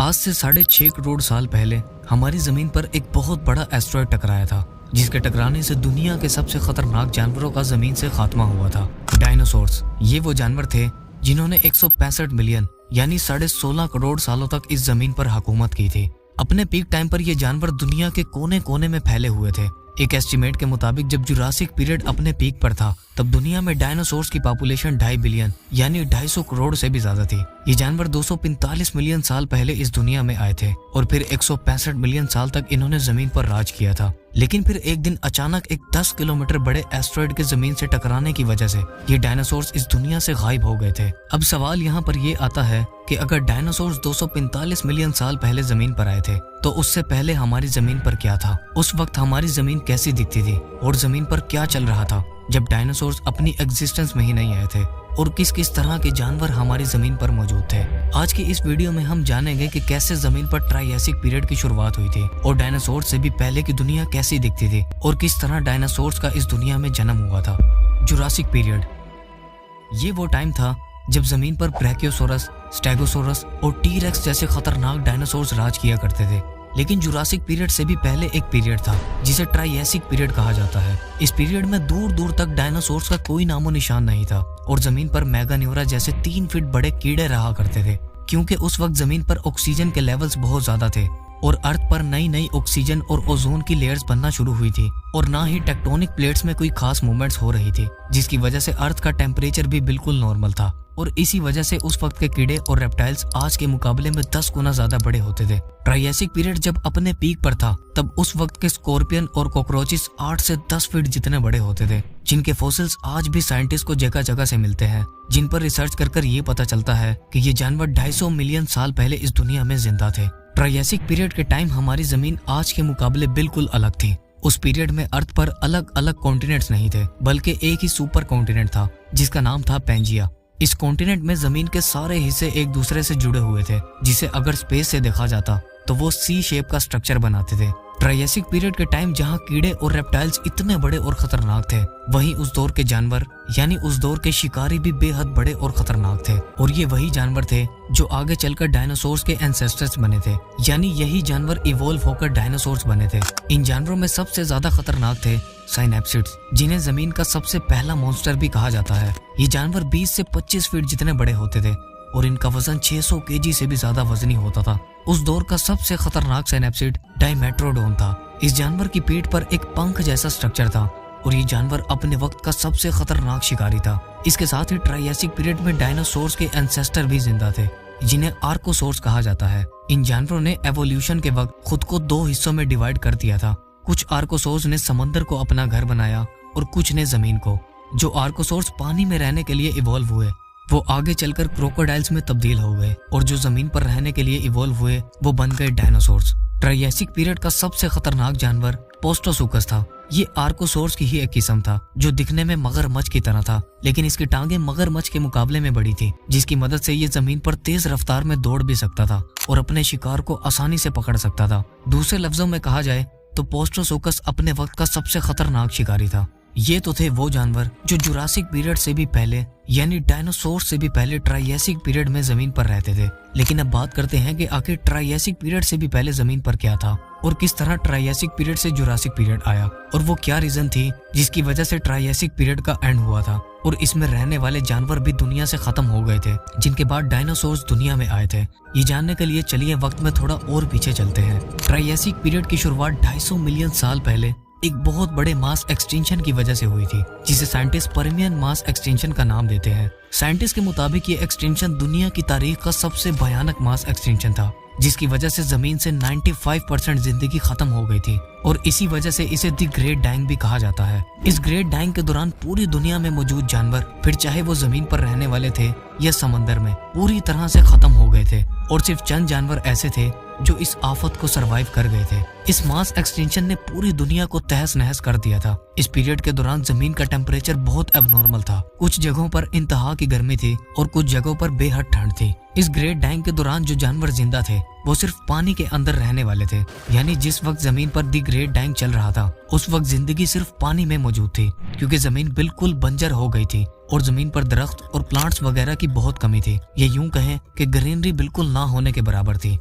आज से 6.5 करोड़ साल पहले हमारी जमीन पर एक बहुत बड़ा एस्ट्रॉयड टकराया था, जिसके टकराने से दुनिया के सबसे खतरनाक जानवरों का जमीन से खात्मा हुआ था। डायनासोर्स। ये वो जानवर थे जिन्होंने 165 मिलियन यानी 16.5 करोड़ सालों तक इस जमीन पर हुकूमत की थी। अपने पीक टाइम पर ये जानवर दुनिया के कोने कोने में फैले हुए थे। एक एस्टीमेट के मुताबिक जब जुरासिक पीरियड अपने पीक पर था तब दुनिया में डायनासोर्स की पॉपुलेशन 2.5 बिलियन यानी 250 करोड़ से भी ज्यादा थी। ये जानवर 245 मिलियन साल पहले इस दुनिया में आए थे और फिर 165 मिलियन साल तक इन्होंने जमीन पर राज किया था। लेकिन फिर एक दिन अचानक एक 10 किलोमीटर बड़े एस्ट्रॉयड के जमीन से टकराने की वजह से ये डायनासोर्स इस दुनिया से गायब हो गए थे। अब सवाल यहाँ पर ये आता है कि अगर डायनासोर्स 245 मिलियन साल पहले जमीन पर आए थे तो उससे पहले हमारी जमीन पर क्या था? उस वक्त हमारी जमीन कैसी दिखती थी और जमीन पर क्या चल रहा था जब डायनासोर्स अपनी एग्जिस्टेंस में ही नहीं आए थे, और किस किस तरह के जानवर हमारी जमीन पर मौजूद थे। आज की इस वीडियो में हम जानेंगे कि कैसे जमीन पर ट्रायसिक पीरियड की शुरुआत हुई थी और डायनासोर से भी पहले की दुनिया कैसी दिखती थी और किस तरह डायनासोर्स का इस दुनिया में जन्म हुआ था। Jurassic period. ये वो टाइम था जब जमीन पर ब्रैकियोसोरस, स्टेगोसोरस और टी-रेक्स जैसे खतरनाक डायनासोर्स राज किया करते थे। लेकिन जुरासिक पीरियड से भी पहले एक पीरियड था जिसे ट्रायसिक पीरियड कहा जाता है। इस पीरियड में दूर दूर तक डायनासोर्स का कोई नामो निशान नहीं था और जमीन पर मैगान्यूरा जैसे 3 फीट बड़े कीड़े रहा करते थे, क्योंकि उस वक्त जमीन पर ऑक्सीजन के लेवल्स बहुत ज्यादा थे और अर्थ पर नई नई ऑक्सीजन और ओजोन की लेयर्स बनना शुरू हुई थी और ना ही टेक्टोनिक प्लेट्स में कोई खास मूवमेंट्स हो रही थी, जिसकी वजह से अर्थ का टेम्परेचर भी बिल्कुल नॉर्मल था। और इसी वजह से उस वक्त के कीड़े और रेप्टाइल्स आज के मुकाबले में 10 गुना ज्यादा बड़े होते थे। ट्रायसिक पीरियड जब अपने पीक पर था तब उस वक्त के स्कॉर्पियन और कॉकरोचेस 8 से 10 फीट जितने बड़े होते थे, जिनके फॉसिल्स आज भी साइंटिस्ट को जगह जगह से मिलते हैं, जिन पर रिसर्च कर ये पता चलता है कि ये जानवर 250 मिलियन साल पहले इस दुनिया में जिंदा थे। ट्रायसिक पीरियड के टाइम हमारी जमीन आज के मुकाबले बिल्कुल अलग थी। उस पीरियड में अर्थ पर अलग अलग कॉन्टिनेंट्स नहीं थे, बल्कि एक ही सुपर कॉन्टिनेंट था जिसका नाम था पैंजिया। इस कॉन्टिनेंट में जमीन के सारे हिस्से एक दूसरे से जुड़े हुए थे, जिसे अगर स्पेस से देखा जाता तो वो सी शेप का स्ट्रक्चर बनाते थे। ट्रायसिक पीरियड के टाइम जहाँ कीड़े और रेप्टाइल्स इतने बड़े और खतरनाक थे, वहीं उस दौर के जानवर यानी उस दौर के शिकारी भी बेहद बड़े और खतरनाक थे। और ये वही जानवर थे जो आगे चलकर डायनासोर्स के एंसेस्टर्स बने थे, यानी यही जानवर इवॉल्व होकर डायनासोर्स बने थे। इन जानवरों में सबसे ज्यादा खतरनाक थे साइनैप्सिड्स, जिन्हें जमीन का सबसे पहला मॉन्स्टर भी कहा जाता है। ये जानवर 20 से 25 फीट जितने बड़े होते थे और इनका वजन 600 केजी से भी ज्यादा वजनी होता था। उस दौर का सबसे खतरनाक साइनैप्सिड डायमेट्रोडोन था। इस जानवर की पीठ पर एक पंख जैसा स्ट्रक्चर था और ये जानवर अपने वक्त का सबसे खतरनाक शिकारी था। इसके साथ ही ट्रायसिक पीरियड में डायनासोर्स के एंसेस्टर भी जिंदा थे, जिन्हें आर्कोसोर्स कहा जाता है। इन जानवरों ने एवोल्यूशन के वक्त खुद को 2 हिस्सों में डिवाइड कर दिया था। कुछ आर्कोसोर्स ने समंदर को अपना घर बनाया और कुछ ने जमीन को। जो आर्कोसोर्स पानी में रहने के लिए इवॉल्व हुए वो आगे चलकर क्रोकोडाइल्स में तब्दील हो गए और जो जमीन पर रहने के लिए इवॉल्व हुए वो बन गए डायनासोर्स। ट्रायसिक पीरियड का सबसे खतरनाक जानवर पोस्टोसुकस था। ये आर्कोसोर्स की ही एक किस्म था जो दिखने में मगरमच्छ की तरह था, लेकिन इसकी टांगें मगरमच्छ के मुकाबले में बड़ी थी, जिसकी मदद से ये जमीन पर तेज रफ्तार में दौड़ भी सकता था और अपने शिकार को आसानी से पकड़ सकता था। दूसरे लफ्जों में कहा जाए तो पोस्टोसुकस अपने वक्त का सबसे खतरनाक शिकारी था। ये तो थे वो जानवर जो जुरासिक पीरियड से भी पहले यानी डायनासोर से भी पहले ट्रायसिक पीरियड में जमीन पर रहते थे। लेकिन अब बात करते हैं कि आखिर ट्रायसिक पीरियड से भी पहले जमीन पर क्या था और किस तरह ट्रायसिक पीरियड से जुरासिक पीरियड आया और वो क्या रीजन थी जिसकी वजह से ट्रायसिक पीरियड का एंड हुआ था और इसमें रहने वाले जानवर भी दुनिया से खत्म हो गए थे, जिनके बाद डायनासोर्स दुनिया में आए थे। ये जानने के लिए चलिए वक्त में थोड़ा और पीछे चलते हैं। ट्रायसिक पीरियड की शुरुआत 250 मिलियन साल पहले एक बहुत बड़े मास एक्सटिंक्शन की वजह से हुई थी, जिसे साइंटिस्ट पर्मियन मास एक्सटिंक्शन का नाम देते हैं। साइंटिस्ट के मुताबिक ये एक्सटिंक्शन दुनिया की तारीख का सबसे भयानक मास एक्सटिंक्शन था, जिसकी वजह से जमीन से 95% जिंदगी खत्म हो गई थी और इसी वजह से इसे द ग्रेट डाइंग भी कहा जाता है। इस ग्रेट डाइंग के दौरान पूरी दुनिया में मौजूद जानवर, फिर चाहे वो जमीन पर रहने वाले थे या समंदर में, पूरी तरह से खत्म हो गए थे और सिर्फ चंद जानवर ऐसे थे जो इस आफत को सरवाइव कर गए थे। इस मास एक्सटिंक्शन ने पूरी दुनिया को तहस नहस कर दिया था। इस पीरियड के दौरान जमीन का टेम्परेचर बहुत एबनॉर्मल था। कुछ जगहों पर इंतहा की गर्मी थी और कुछ जगहों पर बेहद ठंड थी। इस ग्रेट डाइंग के दौरान जो जानवर जिंदा थे वो सिर्फ पानी के अंदर रहने वाले थे, यानी जिस वक्त जमीन पर द ग्रेट डाइंग चल रहा था उस वक्त जिंदगी सिर्फ पानी में मौजूद थी, क्योंकि जमीन बिल्कुल बंजर हो गई थी और जमीन पर दरख्त और प्लांट्स वगैरह की बहुत कमी थी। ये यूं कहें कि ग्रीनरी बिल्कुल ना होने के बराबर थी।